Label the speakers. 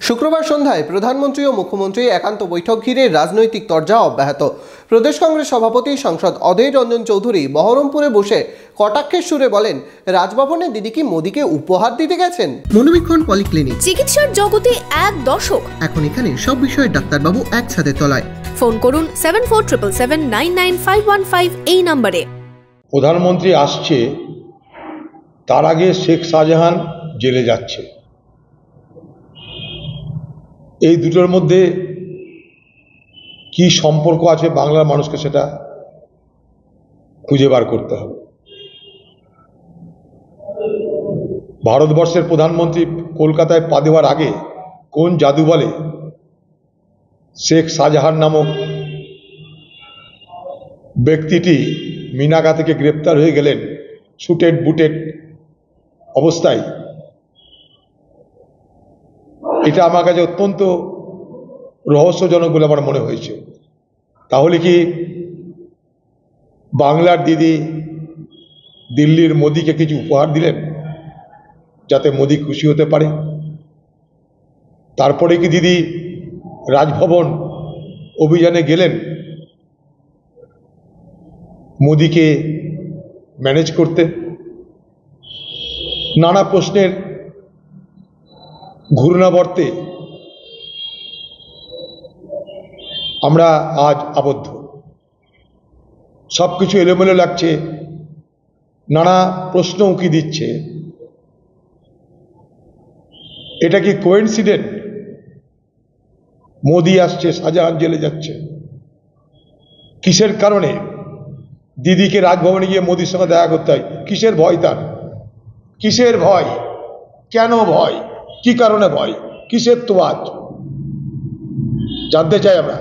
Speaker 1: শুক্রবার সন্ধ্যায় প্রধানমন্ত্রী ও মুখ্যমন্ত্রী একান্ত বৈঠক ঘিরে রাজনৈতিক তরজা অব্যাহত। প্রদেশ কংগ্রেস সভাপতি সাংসদ অধীর রঞ্জন চৌধুরী বহরমপুরে বসে কটাক্ষের সুরে বলেন, রাজভবনে দিদি কি মোদীকে উপহার দিতে গেছেন? মনোবীক্ষণ পলিক্লিনিক,
Speaker 2: চিকিৎসার জগতে এক দশক।
Speaker 1: এখন এখানে সব বিষয়ে ডাক্তারবাবু একসাথে তলায়।
Speaker 2: ফোন করুন 7477799515 এই নম্বরে।
Speaker 3: প্রধানমন্ত্রী আসছে, তার আগে শেখ শাহজাহান জেলে যাচ্ছে। এই দুটোর মধ্যে কি সম্পর্ক আছে বাংলার মানুষকে সেটা খুঁজে বার করতে হবে। ভারতবর্ষের প্রধানমন্ত্রী কলকাতায় পা দেওয়ার আগে কোন জাদু বলে শেখ শাহজাহান নামক ব্যক্তিটি মিনাকা থেকে গ্রেপ্তার হয়ে গেলেন সুটেড বুটেড অবস্থায়। এটা আমার কাছে অত্যন্ত রহস্যজনক বলে আমার মনে হয়েছে। তাহলে কি বাংলার দিদি দিল্লির মোদিকে কিছু উপহার দিলেন যাতে মোদি খুশি হতে পারে? তারপরে কি দিদি রাজভবন অভিযানে গেলেন মোদিকে ম্যানেজ করতে? নানা প্রশ্নের ঘূর্ণাবর্তে আমরা আজ আবদ্ধ। সব কিছু এলোমেলো লাগছে, নানা প্রশ্ন উঁকি দিচ্ছে। এটা কি কোইন্সিডেন্ট? মোদি আসছে, শাহজাহান জেলে যাচ্ছে। কিসের কারণে দিদিকে রাজভবনে গিয়ে মোদির সঙ্গে দেখা করতে হয়? কিসের ভয় তার? কিসের ভয়? কেন ভয়? কি কারণে ভয়? কিসের তোয়াজ জানতে চাই আমরা।